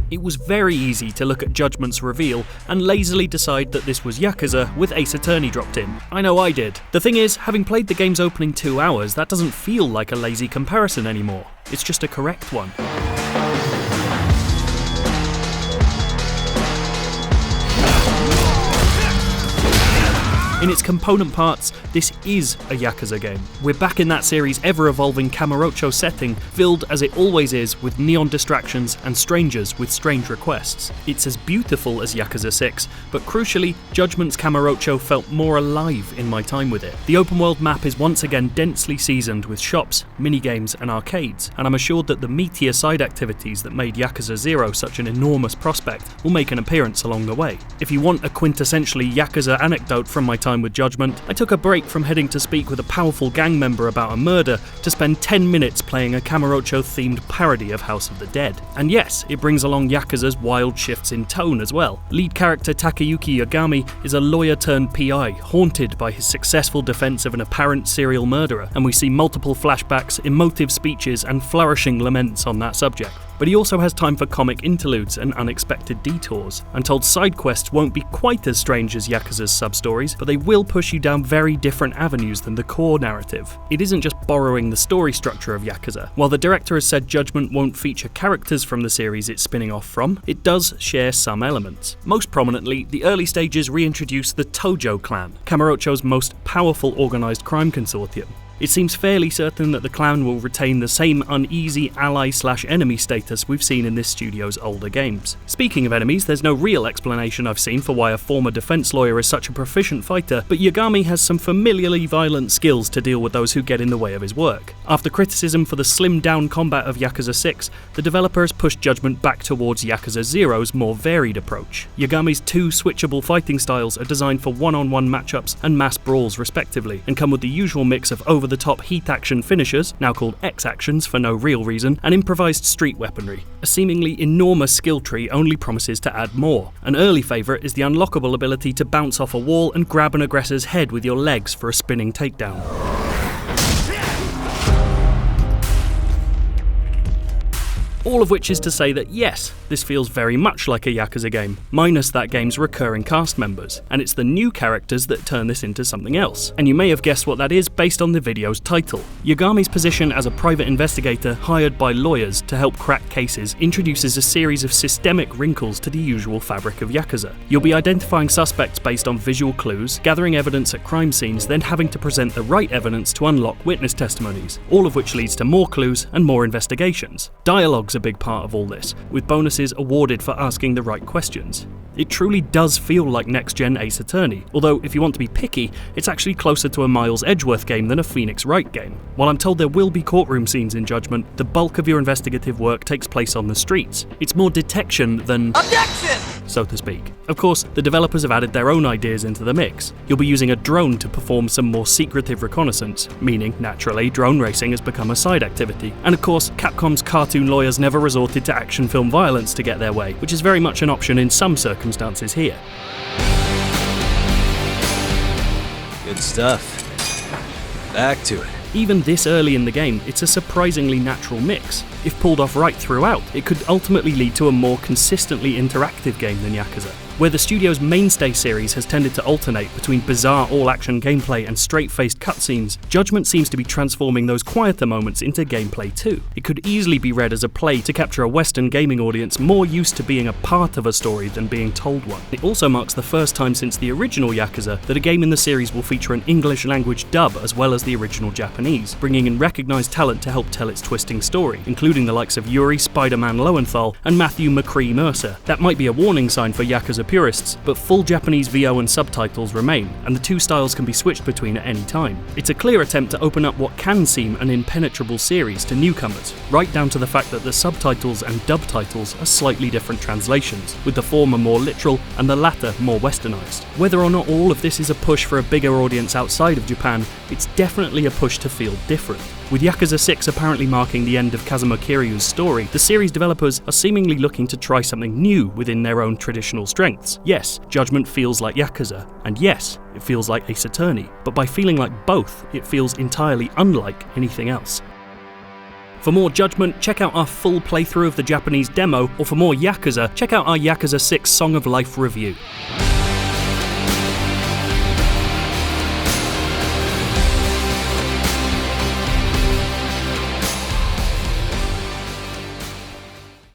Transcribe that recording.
It was very easy to look at Judgment's reveal and lazily decide that this was Yakuza with Ace Attorney dropped in. I know I did. The thing is, having played the game's opening 2 hours, that doesn't feel like a lazy comparison anymore. It's just a correct one. In its component parts, this is a Yakuza game. We're back in that series' ever-evolving Kamurocho setting, filled as it always is with neon distractions and strangers with strange requests. It's as beautiful as Yakuza 6, but crucially, Judgment's Kamurocho felt more alive in my time with it. The open-world map is once again densely seasoned with shops, minigames and arcades, and I'm assured that the meatier side activities that made Yakuza 0 such an enormous prospect will make an appearance along the way. If you want a quintessentially Yakuza anecdote from my time with Judgment, I took a break from heading to speak with a powerful gang member about a murder to spend 10 minutes playing a Kamurocho-themed parody of House of the Dead. And yes, it brings along Yakuza's wild shifts in tone as well. Lead character Takayuki Yagami is a lawyer-turned-PI, haunted by his successful defense of an apparent serial murderer, and we see multiple flashbacks, emotive speeches, and flourishing laments on that subject. But he also has time for comic interludes and unexpected detours. I'm told side quests won't be quite as strange as Yakuza's sub-stories, but they will push you down very different avenues than the core narrative. It isn't just borrowing the story structure of Yakuza. While the director has said Judgment won't feature characters from the series it's spinning off from, it does share some elements. Most prominently, the early stages reintroduce the Tojo clan, Kamurocho's most powerful organised crime consortium. It seems fairly certain that the clan will retain the same uneasy ally/enemy status we've seen in this studio's older games. Speaking of enemies, there's no real explanation I've seen for why a former defense lawyer is such a proficient fighter, but Yagami has some familiarly violent skills to deal with those who get in the way of his work. After criticism for the slimmed-down combat of Yakuza 6, the developer has pushed Judgment back towards Yakuza 0's more varied approach. Yagami's 2 switchable fighting styles are designed for one-on-one matchups and mass brawls respectively, and come with the usual mix of over-the-top heat action finishers, now called X-actions for no real reason, and improvised street weaponry. A seemingly enormous skill tree only promises to add more. An early favourite is the unlockable ability to bounce off a wall and grab an aggressor's head with your legs for a spinning takedown. All of which is to say that yes, this feels very much like a Yakuza game, minus that game's recurring cast members, and it's the new characters that turn this into something else. And you may have guessed what that is based on the video's title. Yagami's position as a private investigator hired by lawyers to help crack cases introduces a series of systemic wrinkles to the usual fabric of Yakuza. You'll be identifying suspects based on visual clues, gathering evidence at crime scenes, then having to present the right evidence to unlock witness testimonies, all of which leads to more clues and more investigations. Dialogue's a big part of all this, with bonuses awarded for asking the right questions. It truly does feel like next-gen Ace Attorney, although if you want to be picky, it's actually closer to a Miles Edgeworth game than a Phoenix Wright game. While I'm told there will be courtroom scenes in Judgment, the bulk of your investigative work takes place on the streets. It's more detection than objection, so to speak. Of course, the developers have added their own ideas into the mix. You'll be using a drone to perform some more secretive reconnaissance, meaning, naturally, drone racing has become a side activity. And of course, Capcom's cartoon lawyers never resorted to action film violence to get their way, which is very much an option in some circumstances here. Good stuff. Back to it. Even this early in the game, it's a surprisingly natural mix. If pulled off right throughout, it could ultimately lead to a more consistently interactive game than Yakuza. Where the studio's mainstay series has tended to alternate between bizarre all-action gameplay and straight-faced cutscenes, Judgment seems to be transforming those quieter moments into gameplay too. It could easily be read as a play to capture a Western gaming audience more used to being a part of a story than being told one. It also marks the first time since the original Yakuza that a game in the series will feature an English-language dub as well as the original Japanese, bringing in recognised talent to help tell its twisting story, including the likes of Yuri Spider-Man Lowenthal and Matthew McCree Mercer. That might be a warning sign for Yakuza purists, but full Japanese VO and subtitles remain, and the two styles can be switched between at any time. It's a clear attempt to open up what can seem an impenetrable series to newcomers, right down to the fact that the subtitles and dub titles are slightly different translations, with the former more literal and the latter more westernized. Whether or not all of this is a push for a bigger audience outside of Japan, it's definitely a push to feel different. With Yakuza 6 apparently marking the end of Kazuma Kiryu's story, the series developers are seemingly looking to try something new within their own traditional strengths. Yes, Judgment feels like Yakuza, and yes, it feels like Ace Attorney, but by feeling like both, it feels entirely unlike anything else. For more Judgment, check out our full playthrough of the Japanese demo, or for more Yakuza, check out our Yakuza 6 Song of Life review.